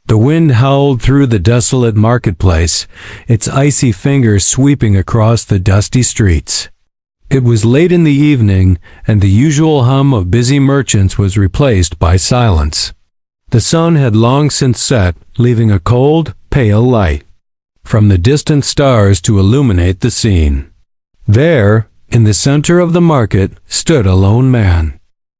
The wind howled through the desolate marketplace, its icy fingers sweeping across the dusty streets. It was late in the evening, and the usual hum of busy merchants was replaced by silence. The sun had long since set, leaving a cold, pale light from the distant stars to illuminate the scene. There, in the center of the market, stood a lone man.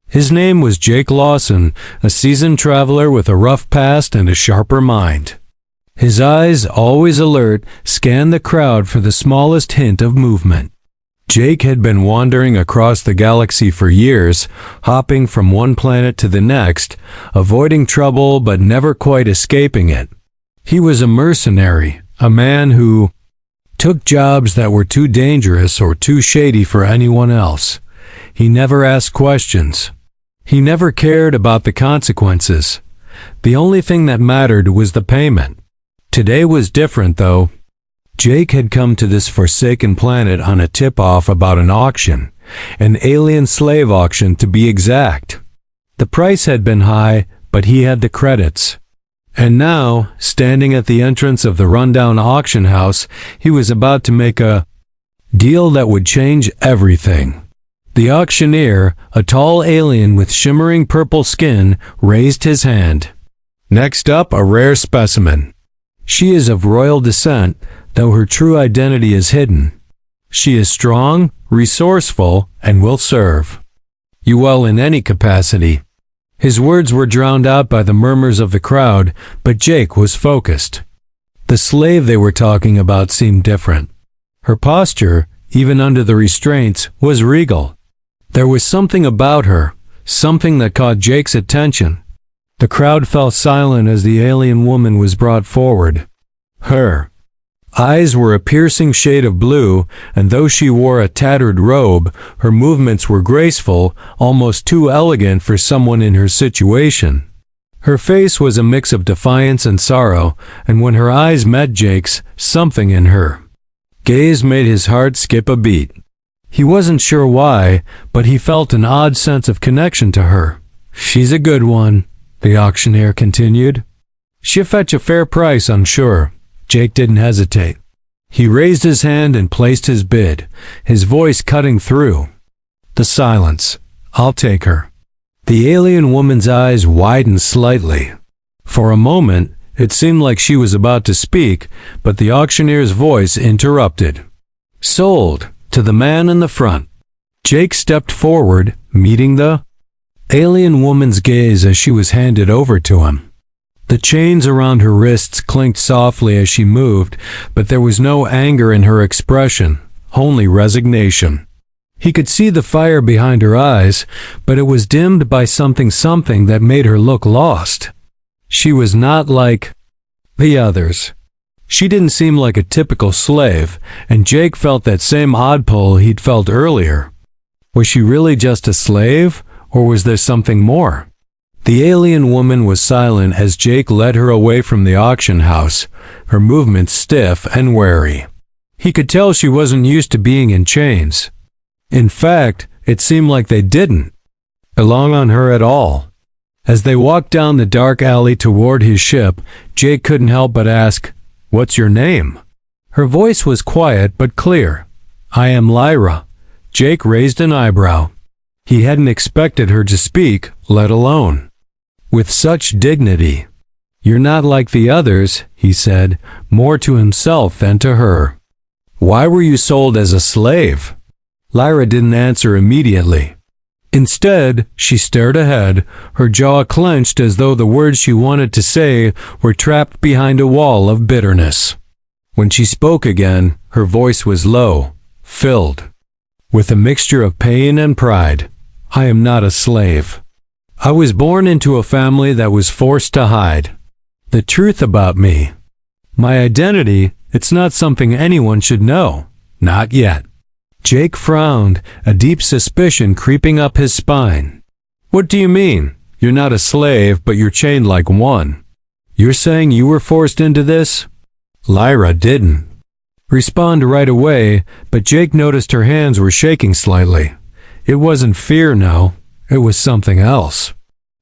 His name was Jake Lawson, a seasoned traveler with a rough past and a sharper mind. His eyes, always alert, scanned the crowd for the smallest hint of movement. Jake had been wandering across the galaxy for years, hopping from one planet to the next, avoiding trouble but never quite escaping it. He was a mercenary, a man who took jobs that were too dangerous or too shady for anyone else. He never asked questions. He never cared about the consequences. The only thing that mattered was the payment. Today was different, though. Jake had come to this forsaken planet on a tip-off about an auction, an alien slave auction to be exact. The price had been high, but he had the credits. And now, standing at the entrance of the rundown auction house, he was about to make a deal that would change everything. The auctioneer, a tall alien with shimmering purple skin, raised his hand. Next up, a rare specimen. She is of royal descent, though her true identity is hidden. She is strong, resourceful, and will serve you well in any capacity. His words were drowned out by the murmurs of the crowd, but Jake was focused. The slave they were talking about seemed different. Her posture, even under the restraints, was regal. There was something about her, something that caught Jake's attention. The crowd fell silent as the alien woman was brought forward. Her eyes were a piercing shade of blue, and though she wore a tattered robe, her movements were graceful, almost too elegant for someone in her situation. Her face was a mix of defiance and sorrow, and when her eyes met Jake's, something in her gaze made his heart skip a beat. He wasn't sure why, but he felt an odd sense of connection to her. "She's a good one," the auctioneer continued. "She'll fetch a fair price, I'm sure." Jake didn't hesitate. He raised his hand and placed his bid, his voice cutting through the silence. "I'll take her." The alien woman's eyes widened slightly. For a moment, it seemed like she was about to speak, but the auctioneer's voice interrupted. "Sold, to the man in the front." Jake stepped forward, meeting the alien woman's gaze as she was handed over to him. The chains around her wrists clinked softly as she moved, but there was no anger in her expression, only resignation. He could see the fire behind her eyes, but it was dimmed by something that made her look lost. She was not like the others. She didn't seem like a typical slave, and Jake felt that same odd pull he'd felt earlier. Was she really just a slave, or was there something more? The alien woman was silent as Jake led her away from the auction house, her movements stiff and wary. He could tell she wasn't used to being in chains. In fact, it seemed like they didn't belong on her at all. As they walked down the dark alley toward his ship, Jake couldn't help but ask, "What's your name?" Her voice was quiet but clear. "I am Lyra." Jake raised an eyebrow. He hadn't expected her to speak, let alone with such dignity. "You're not like the others," he said, more to himself than to her. "Why were you sold as a slave?" Lyra didn't answer immediately. Instead, she stared ahead, her jaw clenched as though the words she wanted to say were trapped behind a wall of bitterness. When she spoke again, her voice was low, filled with a mixture of pain and pride. "I am not a slave. I was born into a family that was forced to hide the truth about me. My identity, it's not something anyone should know. Not yet." Jake frowned, a deep suspicion creeping up his spine. "What do you mean? You're not a slave, but you're chained like one. You're saying you were forced into this?" Lyra didn't respond right away, but Jake noticed her hands were shaking slightly. It wasn't fear, no. It was something else.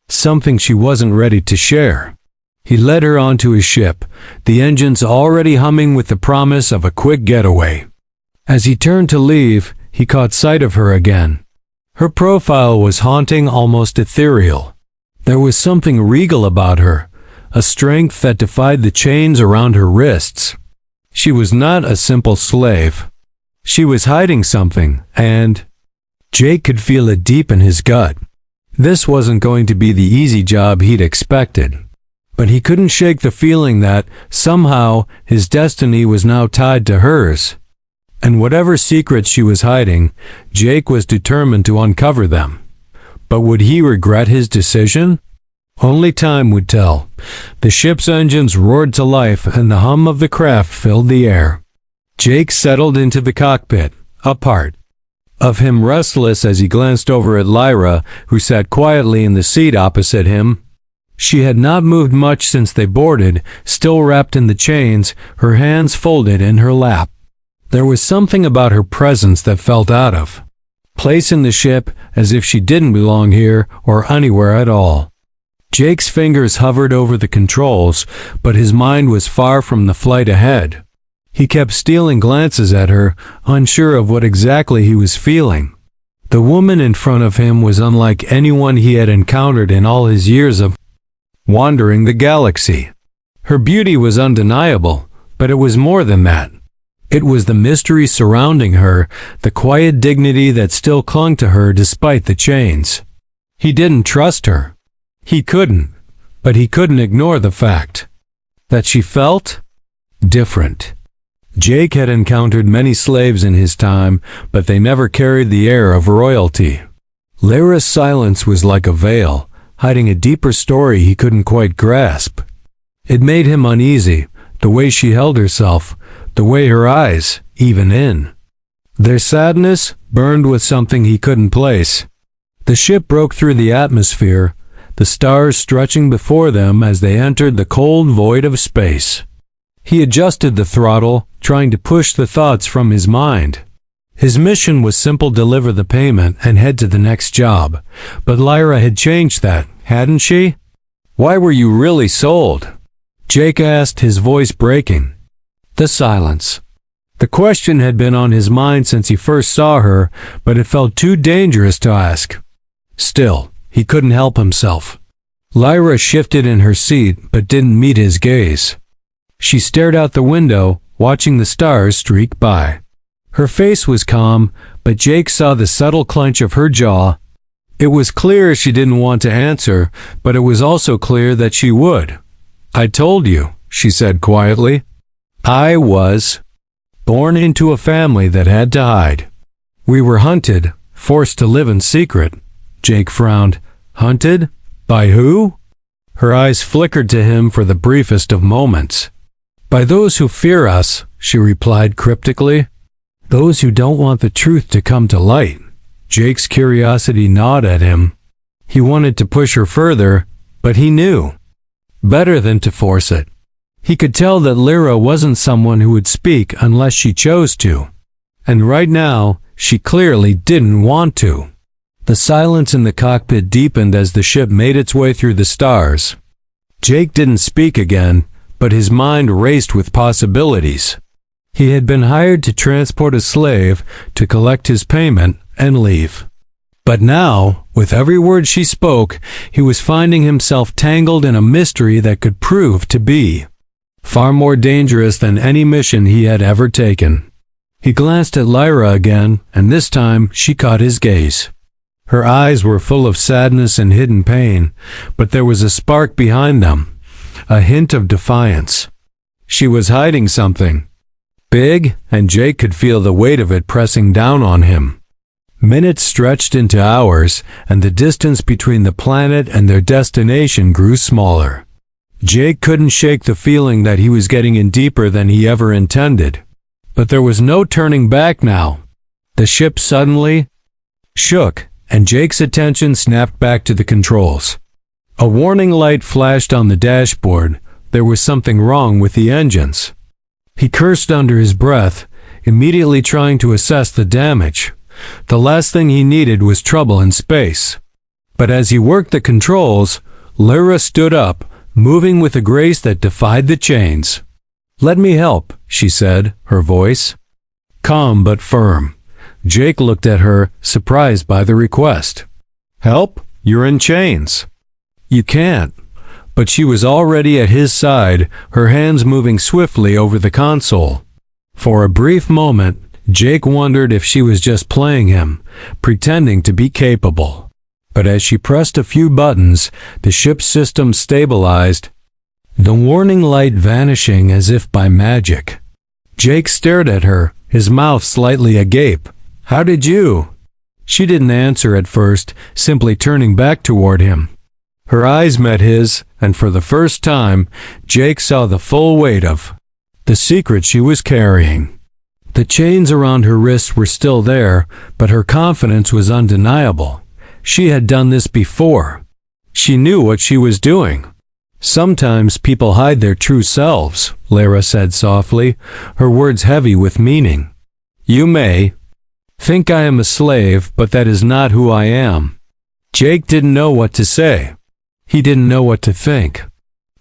Something she wasn't ready to share. He led her onto his ship, the engines already humming with the promise of a quick getaway. As he turned to leave, he caught sight of her again. Her profile was haunting, almost ethereal. There was something regal about her, a strength that defied the chains around her wrists. She was not a simple slave. She was hiding something, and Jake could feel it deep in his gut. This wasn't going to be the easy job he'd expected. But he couldn't shake the feeling that, somehow, his destiny was now tied to hers. And whatever secrets she was hiding, Jake was determined to uncover them. But would he regret his decision? Only time would tell. The ship's engines roared to life and the hum of the craft filled the air. Jake settled into the cockpit, a part of him restless as he glanced over at Lyra, who sat quietly in the seat opposite him. She had not moved much since they boarded, still wrapped in the chains, her hands folded in her lap. There was something about her presence that felt out of place in the ship, as if she didn't belong here or anywhere at all. Jake's fingers hovered over the controls, but his mind was far from the flight ahead. He kept stealing glances at her, unsure of what exactly he was feeling. The woman in front of him was unlike anyone he had encountered in all his years of wandering the galaxy. Her beauty was undeniable, but it was more than that. It was the mystery surrounding her, the quiet dignity that still clung to her despite the chains. He didn't trust her. He couldn't, but he couldn't ignore the fact that she felt different. Jake had encountered many slaves in his time, but they never carried the air of royalty. Lyra's silence was like a veil, hiding a deeper story he couldn't quite grasp. It made him uneasy, the way she held herself, the way her eyes, even in their sadness, burned with something he couldn't place. The ship broke through the atmosphere, the stars stretching before them as they entered the cold void of space. He adjusted the throttle, trying to push the thoughts from his mind. His mission was simple: deliver the payment and head to the next job. But Lyra had changed that, hadn't she? Why were you really sold? Jake asked, his voice breaking. The silence. The question had been on his mind since he first saw her, but it felt too dangerous to ask. Still, he couldn't help himself. Lyra shifted in her seat, but didn't meet his gaze. She stared out the window, watching the stars streak by. Her face was calm, but Jake saw the subtle clench of her jaw. It was clear she didn't want to answer, but it was also clear that she would. I told you, she said quietly. I was born into a family that had to hide. We were hunted, forced to live in secret. Jake frowned. Hunted? By who? Her eyes flickered to him for the briefest of moments. By those who fear us, she replied cryptically. Those who don't want the truth to come to light. Jake's curiosity gnawed at him. He wanted to push her further, but he knew better than to force it. He could tell that Lyra wasn't someone who would speak unless she chose to. And right now, she clearly didn't want to. The silence in the cockpit deepened as the ship made its way through the stars. Jake didn't speak again, but his mind raced with possibilities. He had been hired to transport a slave, to collect his payment, and leave. But now, with every word she spoke, he was finding himself tangled in a mystery that could prove to be far more dangerous than any mission he had ever taken. He glanced at Lyra again, and this time she caught his gaze. Her eyes were full of sadness and hidden pain, but there was a spark behind them, a hint of defiance. She was hiding something big, and Jake could feel the weight of it pressing down on him. Minutes stretched into hours, and the distance between the planet and their destination grew smaller. Jake couldn't shake the feeling that he was getting in deeper than he ever intended. But there was no turning back now. The ship suddenly shook, and Jake's attention snapped back to the controls. A warning light flashed on the dashboard. There was something wrong with the engines. He cursed under his breath, immediately trying to assess the damage. The last thing he needed was trouble in space. But as he worked the controls, Lyra stood up, moving with a grace that defied the chains. "Let me help," she said, her voice calm but firm. Jake looked at her, surprised by the request. "Help? You're in chains." "You can't." But she was already at his side, her hands moving swiftly over the console. For a brief moment, Jake wondered if she was just playing him, pretending to be capable. But as she pressed a few buttons, the ship's system stabilized, the warning light vanishing as if by magic. Jake stared at her, his mouth slightly agape. "How did you?" She didn't answer at first, simply turning back toward him. Her eyes met his, and for the first time, Jake saw the full weight of the secret she was carrying. The chains around her wrists were still there, but her confidence was undeniable. She had done this before. She knew what she was doing. "Sometimes people hide their true selves," Lyra said softly, her words heavy with meaning. "You may think I am a slave, but that is not who I am." Jake didn't know what to say. He didn't know what to think.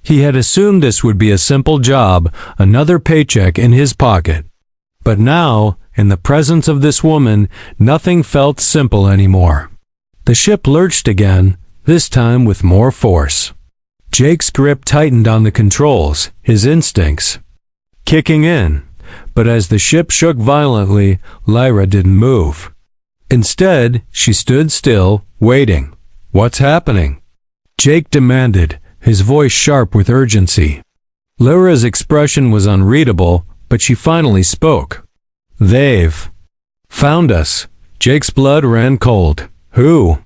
He had assumed this would be a simple job, another paycheck in his pocket. But now, in the presence of this woman, nothing felt simple anymore. The ship lurched again, this time with more force. Jake's grip tightened on the controls, his instincts kicking in. But as the ship shook violently, Lyra didn't move. Instead, she stood still, waiting. "What's happening?" Jake demanded, his voice sharp with urgency. Lyra's expression was unreadable, but she finally spoke. "They've found us." Jake's blood ran cold. "Who?"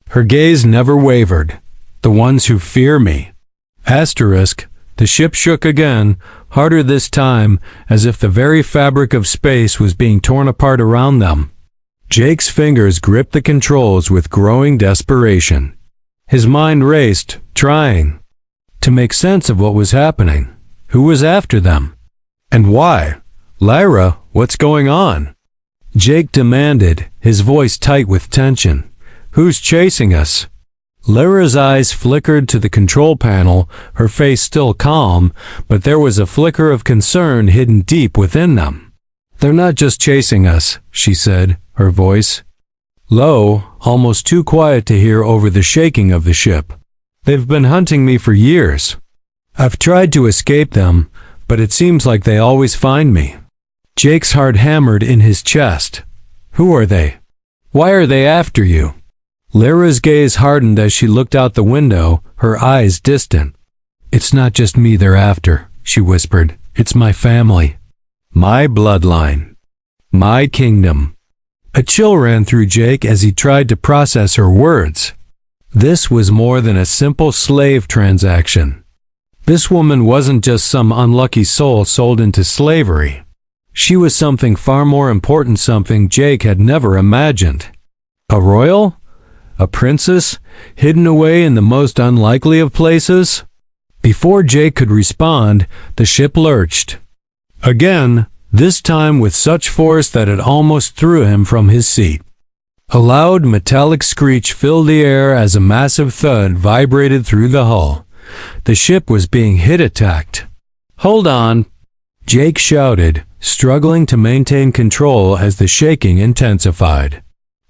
Her gaze never wavered. "The ones who fear me." Asterisk. The ship shook again, harder this time, as if the very fabric of space was being torn apart around them. Jake's fingers gripped the controls with growing desperation. His mind raced, trying to make sense of what was happening. Who was after them? And why? "Lyra, what's going on?" Jake demanded, his voice tight with tension. "Who's chasing us?" Lyra's eyes flickered to the control panel, her face still calm, but there was a flicker of concern hidden deep within them. "They're not just chasing us," she said, her voice low, almost too quiet to hear over the shaking of the ship. "They've been hunting me for years. I've tried to escape them, but it seems like they always find me." Jake's heart hammered in his chest. "Who are they? Why are they after you?" Lyra's gaze hardened as she looked out the window, her eyes distant. "It's not just me they're after," she whispered. "It's my family. My bloodline. My kingdom." A chill ran through Jake as he tried to process her words. This was more than a simple slave transaction. This woman wasn't just some unlucky soul sold into slavery. She was something far more important, something Jake had never imagined. A royal? A princess? Hidden away in the most unlikely of places? Before Jake could respond, the ship lurched. Again, this time with such force that it almost threw him from his seat. A loud metallic screech filled the air as a massive thud vibrated through the hull. The ship was being attacked. "Hold on," Jake shouted, struggling to maintain control as the shaking intensified.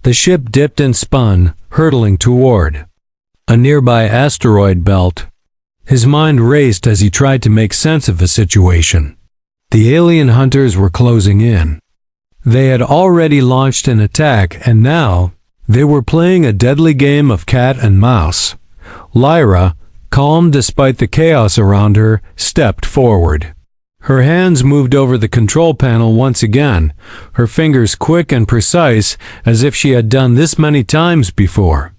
The ship dipped and spun, hurtling toward a nearby asteroid belt. His mind raced as he tried to make sense of the situation. The alien hunters were closing in. They had already launched an attack, and now they were playing a deadly game of cat and mouse. Lyra, calm despite the chaos around her, stepped forward. Her hands moved over the control panel once again, her fingers quick and precise as if she had done this many times before.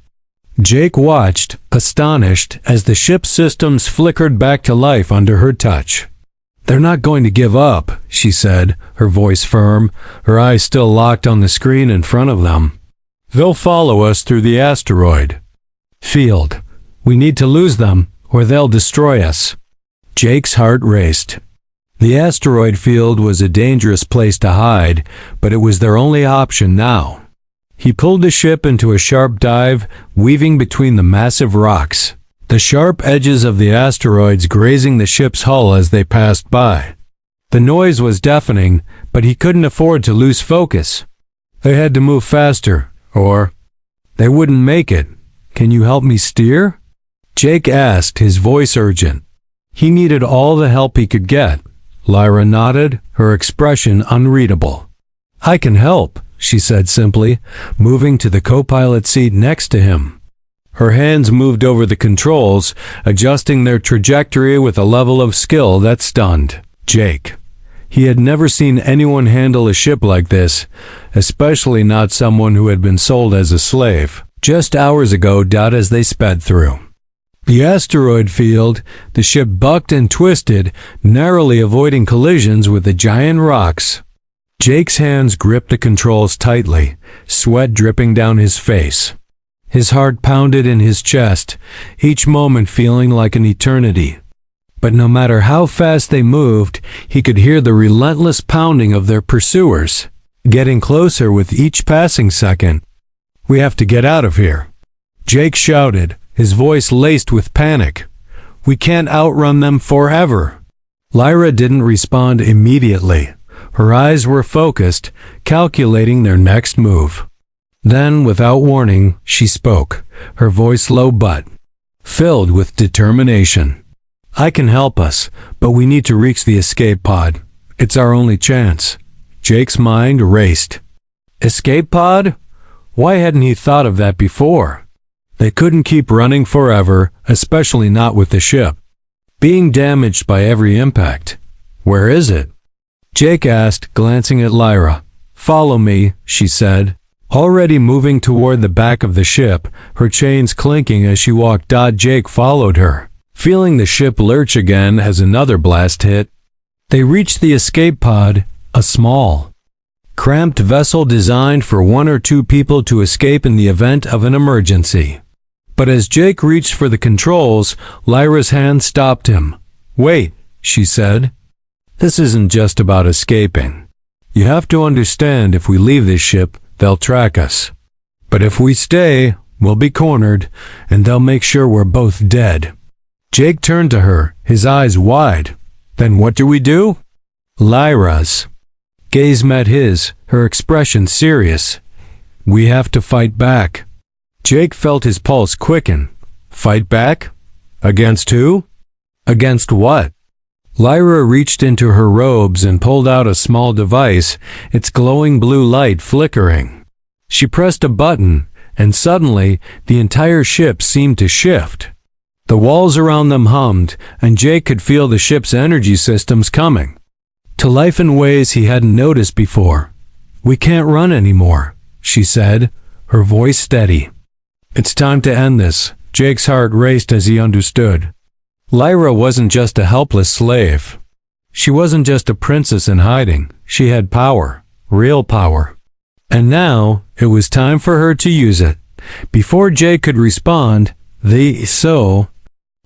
Jake watched, astonished, as the ship's systems flickered back to life under her touch. "They're not going to give up," she said, her voice firm, her eyes still locked on the screen in front of them. "They'll follow us through the asteroid field. We need to lose them, or they'll destroy us." Jake's heart raced. The asteroid field was a dangerous place to hide, but it was their only option now. He pulled the ship into a sharp dive, weaving between the massive rocks. the sharp edges of the asteroids grazing the ship's hull as they passed by. The noise was deafening, but he couldn't afford to lose focus. They had to move faster, or they wouldn't make it. Can you help me steer? Jake asked, his voice urgent. He needed all the help he could get. Lyra nodded, her expression unreadable. I can help, she said simply, moving to the co-pilot seat next to him. Her hands moved over the controls, adjusting their trajectory with a level of skill that stunned Jake. He had never seen anyone handle a ship like this, especially not someone who had been sold as a slave just hours ago. As they sped through the asteroid field, the ship bucked and twisted, narrowly avoiding collisions with the giant rocks. Jake's hands gripped the controls tightly, sweat dripping down his face. His heart pounded in his chest, each moment feeling like an eternity. But no matter how fast they moved, he could hear the relentless pounding of their pursuers, getting closer with each passing second. We have to get out of here, Jake shouted, his voice laced with panic. We can't outrun them forever. Lyra didn't respond immediately. Her eyes were focused, calculating their next move. Then, without warning, she spoke, her voice low but filled with determination. I can help us, but we need to reach the escape pod. It's our only chance. Jake's mind raced. Escape pod? Why hadn't he thought of that before? They couldn't keep running forever, especially not with the ship being damaged by every impact. Where is it? Jake asked, glancing at Lyra. Follow me, she said, already moving toward the back of the ship, her chains clinking as she walked. Jake followed her, feeling the ship lurch again as another blast hit. They reached the escape pod, a small, cramped vessel designed for 1 or 2 people to escape in the event of an emergency. But as Jake reached for the controls, Lyra's hand stopped him. Wait, she said. This isn't just about escaping. You have to understand, if we leave this ship, they'll track us. But if we stay, we'll be cornered, and they'll make sure we're both dead. Jake turned to her, his eyes wide. Then what do we do? Lyra's gaze met his, her expression serious. We have to fight back. Jake felt his pulse quicken. Fight back? Against who? Against what? Lyra reached into her robes and pulled out a small device, its glowing blue light flickering. She pressed a button, and suddenly the entire ship seemed to shift. The walls around them hummed, and Jake could feel the ship's energy systems coming to life in ways he hadn't noticed before. We can't run anymore, she said, her voice steady. It's time to end this. Jake's heart raced as he understood. Lyra wasn't just a helpless slave. She wasn't just a princess in hiding. She had power, real power. And now, it was time for her to use it. Before Jake could respond, the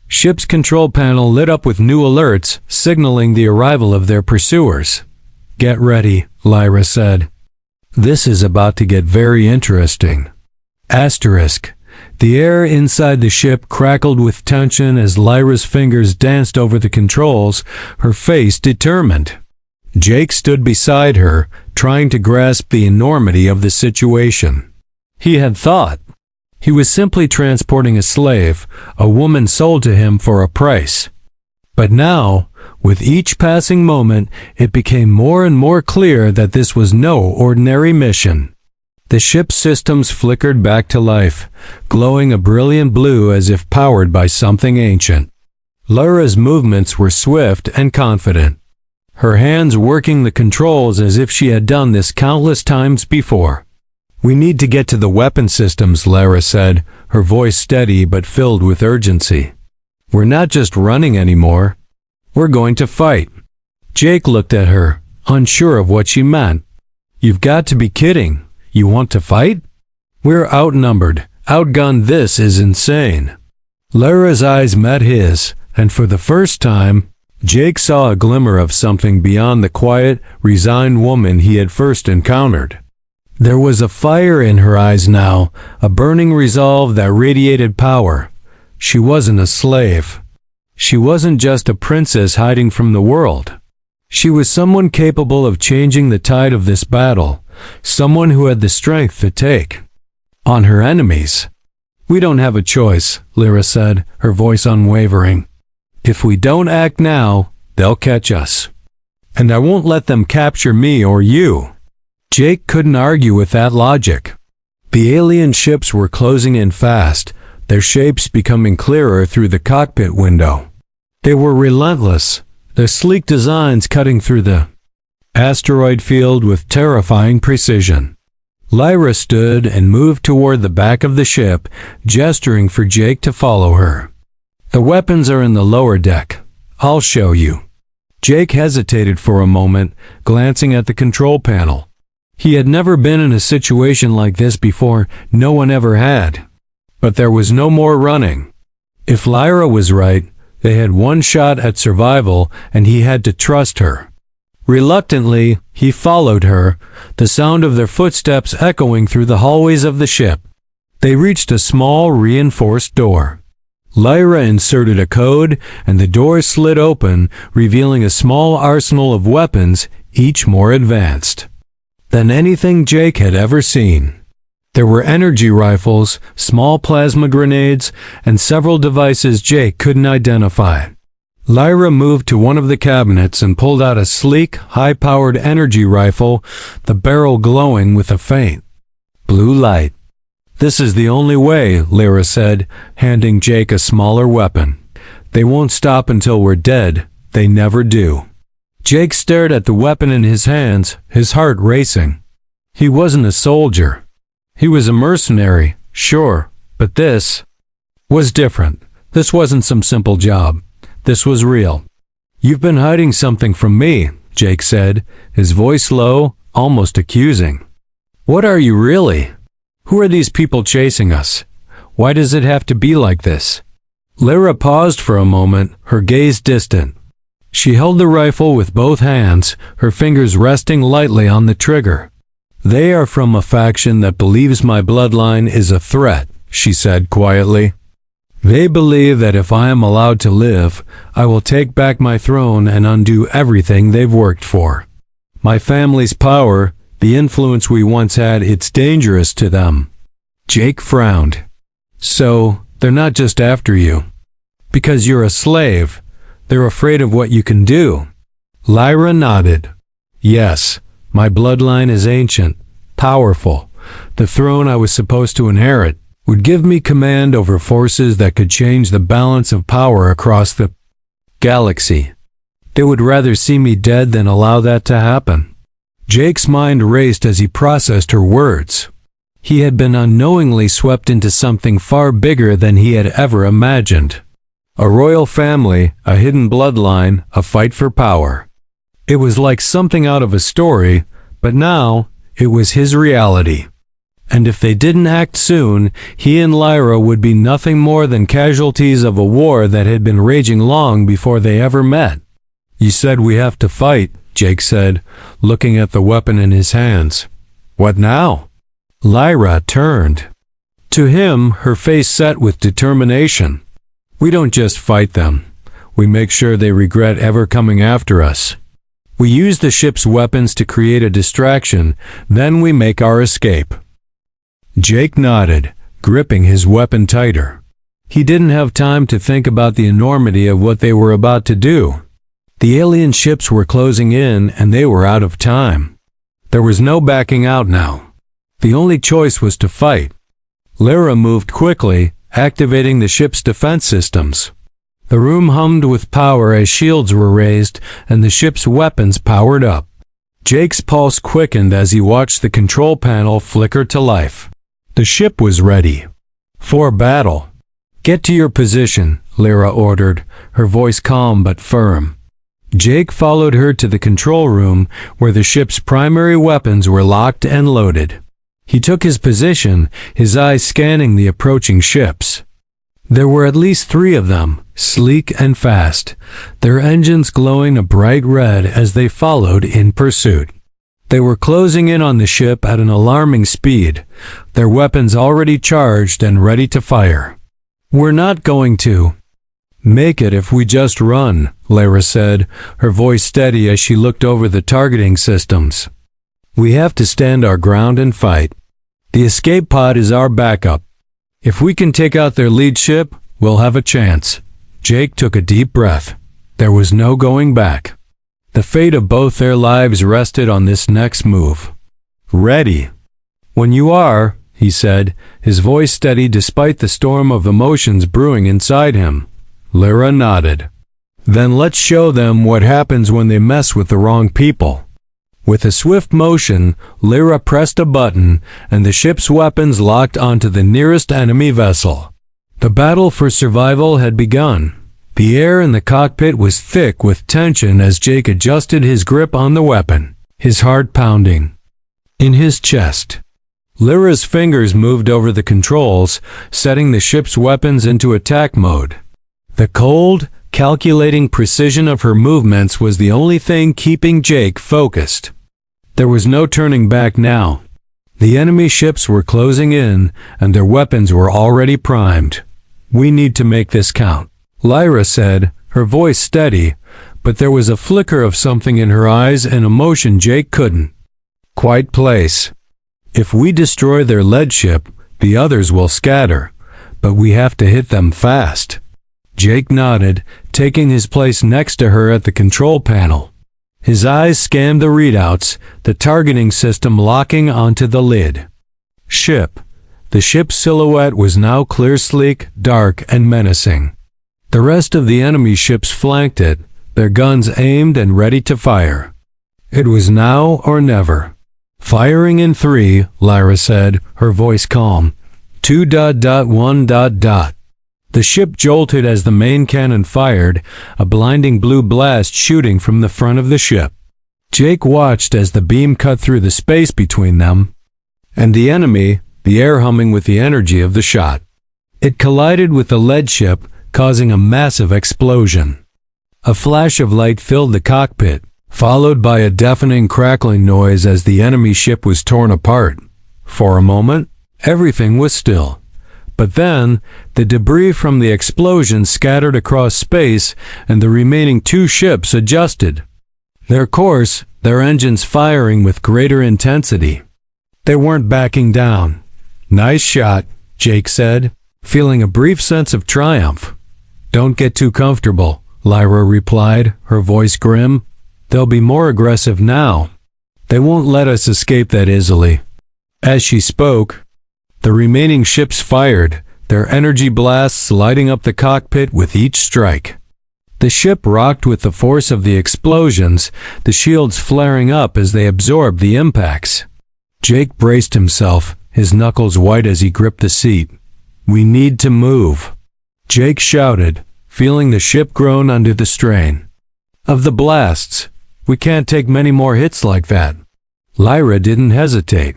ship's control panel lit up with new alerts, signaling the arrival of their pursuers. Get ready, Lyra said. This is about to get very interesting. Asterisk. The air inside the ship crackled with tension as Lyra's fingers danced over the controls, her face determined. Jake stood beside her, trying to grasp the enormity of the situation. He had thought he was simply transporting a slave, a woman sold to him for a price. But now, with each passing moment, it became more and more clear that this was no ordinary mission. The ship's systems flickered back to life, glowing a brilliant blue as if powered by something ancient. Lyra's movements were swift and confident, her hands working the controls as if she had done this countless times before. We need to get to the weapon systems, Lyra said, her voice steady but filled with urgency. We're not just running anymore. We're going to fight. Jake looked at her, unsure of what she meant. You've got to be kidding. You want to fight? We're outnumbered, outgunned. This is insane. Lyra's eyes met his, and for the first time, Jake saw a glimmer of something beyond the quiet, resigned woman he had first encountered. There was a fire in her eyes now, a burning resolve that radiated power. She wasn't a slave. She wasn't just a princess hiding from the world. She was someone capable of changing the tide of this battle, someone who had the strength to take on her enemies. "We don't have a choice," Lyra said, her voice unwavering. "If we don't act now, they'll catch us. And I won't let them capture me or you." Jake couldn't argue with that logic. The alien ships were closing in fast, their shapes becoming clearer through the cockpit window. They were relentless, their sleek designs cutting through the asteroid field with terrifying precision. Lyra stood and moved toward the back of the ship, gesturing for Jake to follow her. "The weapons are in the lower deck. I'll show you." Jake hesitated for a moment, glancing at the control panel. He had never been in a situation like this before, no one ever had. But there was no more running. If Lyra was right, they had one shot at survival, and he had to trust her. Reluctantly, he followed her, the sound of their footsteps echoing through the hallways of the ship. They reached a small, reinforced door. Lyra inserted a code, and the door slid open, revealing a small arsenal of weapons, each more advanced than anything Jake had ever seen. There were energy rifles, small plasma grenades, and several devices Jake couldn't identify. Lyra moved to one of the cabinets and pulled out a sleek, high-powered energy rifle, the barrel glowing with a faint blue light. "This is the only way," Lyra said, handing Jake a smaller weapon. "They won't stop until we're dead. They never do." Jake stared at the weapon in his hands, his heart racing. He wasn't a soldier. He was a mercenary, sure, but this was different. This wasn't some simple job. This was real. "You've been hiding something from me," Jake said, his voice low, almost accusing. "What are you really? Who are these people chasing us? Why does it have to be like this?" Lyra paused for a moment, her gaze distant. She held the rifle with both hands, her fingers resting lightly on the trigger. "They are from a faction that believes my bloodline is a threat," she said quietly. "They believe that if I am allowed to live, I will take back my throne and undo everything they've worked for. My family's power, the influence we once had, it's dangerous to them." Jake frowned. "So, they're not just after you because you're a slave. They're afraid of what you can do." Lyra nodded. "Yes. My bloodline is ancient, powerful. The throne I was supposed to inherit would give me command over forces that could change the balance of power across the galaxy. They would rather see me dead than allow that to happen." Jake's mind raced as he processed her words. He had been unknowingly swept into something far bigger than he had ever imagined. A royal family, a hidden bloodline, a fight for power. It was like something out of a story, but now it was his reality. And if they didn't act soon, he and Lyra would be nothing more than casualties of a war that had been raging long before they ever met. "You said we have to fight," Jake said, looking at the weapon in his hands. "What now?" Lyra turned. To him, her face set with determination. "We don't just fight them. We make sure they regret ever coming after us. We use the ship's weapons to create a distraction, then we make our escape." Jake nodded, gripping his weapon tighter. He didn't have time to think about the enormity of what they were about to do. The alien ships were closing in, and they were out of time. There was no backing out now. The only choice was to fight. Lyra moved quickly, activating the ship's defense systems. The room hummed with power as shields were raised and the ship's weapons powered up. Jake's pulse quickened as he watched the control panel flicker to life. The ship was ready for battle. "Get to your position," Lyra ordered, her voice calm but firm. Jake followed her to the control room where the ship's primary weapons were locked and loaded. He took his position, his eyes scanning the approaching ships. There were at least 3 of them, sleek and fast, their engines glowing a bright red as they followed in pursuit. They were closing in on the ship at an alarming speed, their weapons already charged and ready to fire. We're not going to make it if we just run, Lyra said, her voice steady as she looked over the targeting systems. We have to stand our ground and fight. The escape pod is our backup. If we can take out their lead ship, we'll have a chance. Jake took a deep breath. There was no going back. The fate of both their lives rested on this next move. Ready. When you are, he said, his voice steady despite the storm of emotions brewing inside him. Lyra nodded. Then let's show them what happens when they mess with the wrong people. With a swift motion, Lyra pressed a button, and the ship's weapons locked onto the nearest enemy vessel. The battle for survival had begun. The air in the cockpit was thick with tension as Jake adjusted his grip on the weapon, his heart pounding in his chest. Lyra's fingers moved over the controls, setting the ship's weapons into attack mode. The cold, calculating precision of her movements was the only thing keeping Jake focused. There was no turning back now. The enemy ships were closing in, and their weapons were already primed. We need to make this count, Lyra said, her voice steady, but there was a flicker of something in her eyes and emotion Jake couldn't quite place. If we destroy their lead ship, the others will scatter, but we have to hit them fast. Jake nodded, taking his place next to her at the control panel. His eyes scanned the readouts, the targeting system locking onto the lid. Ship. The ship's silhouette was now clear, sleek, dark, and menacing. The rest of the enemy ships flanked it, their guns aimed and ready to fire. It was now or never. Firing in 3, Lyra said, her voice calm. 2.1. The ship jolted as the main cannon fired, a blinding blue blast shooting from the front of the ship. Jake watched as the beam cut through the space between them and the enemy, the air humming with the energy of the shot. It collided with the lead ship, causing a massive explosion. A flash of light filled the cockpit, followed by a deafening crackling noise as the enemy ship was torn apart. For a moment, everything was still. But then, the debris from the explosion scattered across space, and the remaining 2 ships adjusted their course, their engines firing with greater intensity. They weren't backing down. Nice shot, Jake said, feeling a brief sense of triumph. Don't get too comfortable, Lyra replied, her voice grim. They'll be more aggressive now. They won't let us escape that easily. As she spoke, the remaining ships fired, their energy blasts lighting up the cockpit with each strike. The ship rocked with the force of the explosions, the shields flaring up as they absorbed the impacts. Jake braced himself, his knuckles white as he gripped the seat. We need to move, Jake shouted, feeling the ship groan under the strain of the blasts. We can't take many more hits like that. Lyra didn't hesitate.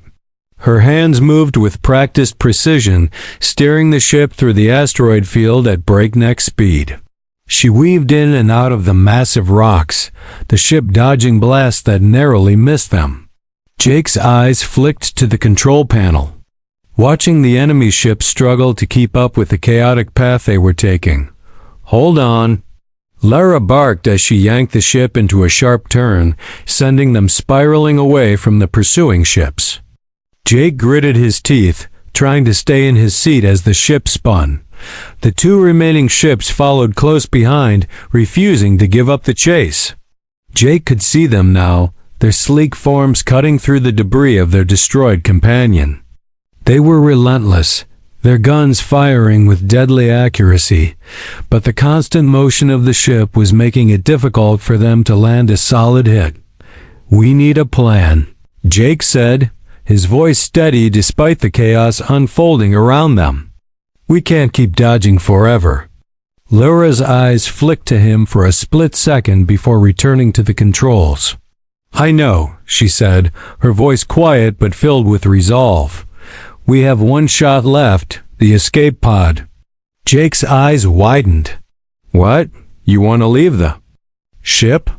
Her hands moved with practiced precision, steering the ship through the asteroid field at breakneck speed. She weaved in and out of the massive rocks, the ship dodging blasts that narrowly missed them. Jake's eyes flicked to the control panel, watching the enemy ship struggle to keep up with the chaotic path they were taking. Hold on. Lyra barked as she yanked the ship into a sharp turn, sending them spiraling away from the pursuing ships. Jake gritted his teeth, trying to stay in his seat as the ship spun. The 2 remaining ships followed close behind, refusing to give up the chase. Jake could see them now, their sleek forms cutting through the debris of their destroyed companion. They were relentless, their guns firing with deadly accuracy, but the constant motion of the ship was making it difficult for them to land a solid hit. We need a plan, Jake said, his voice steady despite the chaos unfolding around them. We can't keep dodging forever. Lyra's eyes flicked to him for a split second before returning to the controls. I know, she said, her voice quiet but filled with resolve. We have 1 shot left, the escape pod. Jake's eyes widened. What? You want to leave the ship?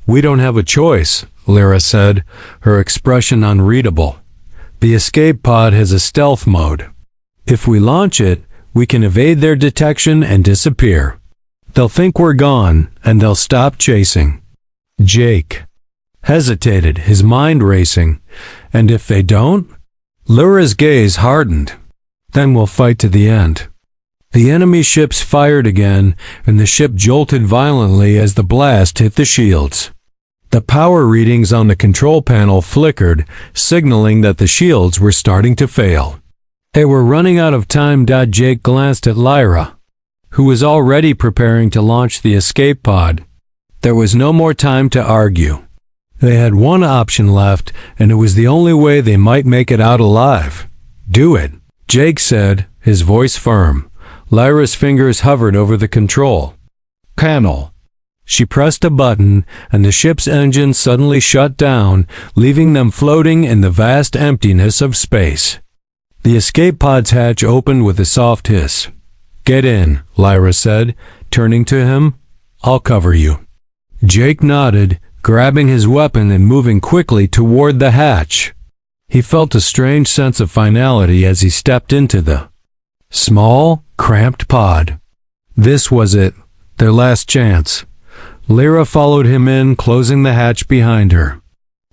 We don't have a choice, Lyra said, her expression unreadable. The escape pod has a stealth mode. If we launch it, we can evade their detection and disappear. They'll think we're gone, and they'll stop chasing." Jake hesitated, his mind racing. "And if they don't?" Lyra's gaze hardened. "Then we'll fight to the end." The enemy ships fired again, and the ship jolted violently as the blast hit the shields. The power readings on the control panel flickered, signaling that the shields were starting to fail. They were running out of time. Jake glanced at Lyra, who was already preparing to launch the escape pod. There was no more time to argue. They had one option left, and it was the only way they might make it out alive. "Do it," Jake said, his voice firm. Lyra's fingers hovered over the control panel. She pressed a button, and the ship's engines suddenly shut down, leaving them floating in the vast emptiness of space. The escape pod's hatch opened with a soft hiss. "Get in," Lyra said, turning to him. "I'll cover you." Jake nodded, grabbing his weapon and moving quickly toward the hatch. He felt a strange sense of finality as he stepped into the small, cramped pod. This was it, their last chance. Lyra followed him in, closing the hatch behind her.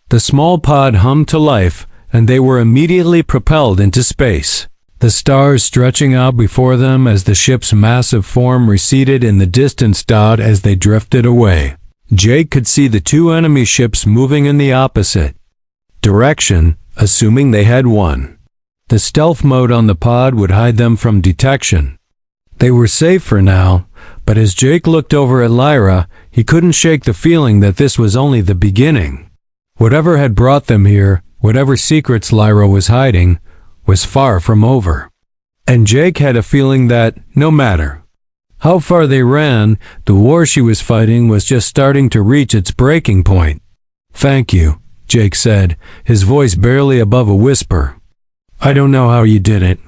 The small pod hummed to life, and they were immediately propelled into space, the stars stretching out before them as the ship's massive form receded in the distance. As they drifted away, Jake could see the two enemy ships moving in the opposite direction, assuming they had won. The stealth mode on the pod would hide them from detection. They were safe for now, but as Jake looked over at Lyra, he couldn't shake the feeling that this was only the beginning. Whatever had brought them here, whatever secrets Lyra was hiding, was far from over. And Jake had a feeling that, no matter how far they ran, the war she was fighting was just starting to reach its breaking point. "Thank you," Jake said, his voice barely above a whisper. "I don't know how you did it."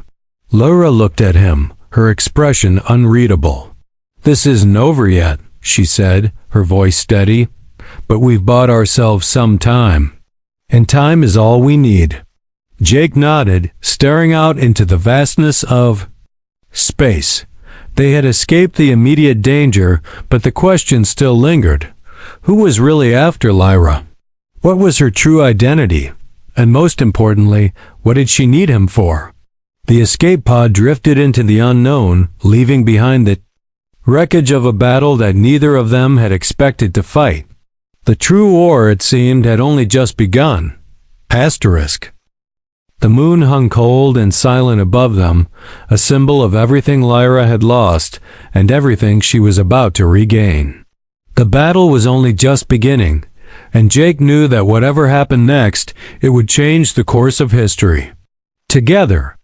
Lyra looked at him, her expression unreadable. "This isn't over yet," she said, her voice steady. "But we've bought ourselves some time. And time is all we need." Jake nodded, staring out into the vastness of space. They had escaped the immediate danger, but the question still lingered. Who was really after Lyra? What was her true identity? And most importantly, what did she need him for? The escape pod drifted into the unknown, leaving behind the wreckage of a battle that neither of them had expected to fight. The true war, it seemed, had only just begun. Asterisk. The moon hung cold and silent above them, a symbol of everything Lyra had lost and everything she was about to regain. The battle was only just beginning, and Jake knew that whatever happened next, it would change the course of history. Together,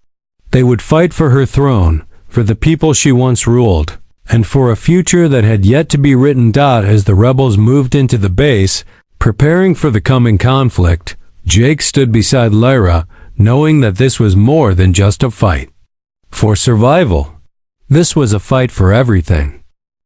they would fight for her throne, for the people she once ruled, and for a future that had yet to be written. As the rebels moved into the base, preparing for the coming conflict, Jake stood beside Lyra, knowing that this was more than just a fight for survival. This was a fight for everything.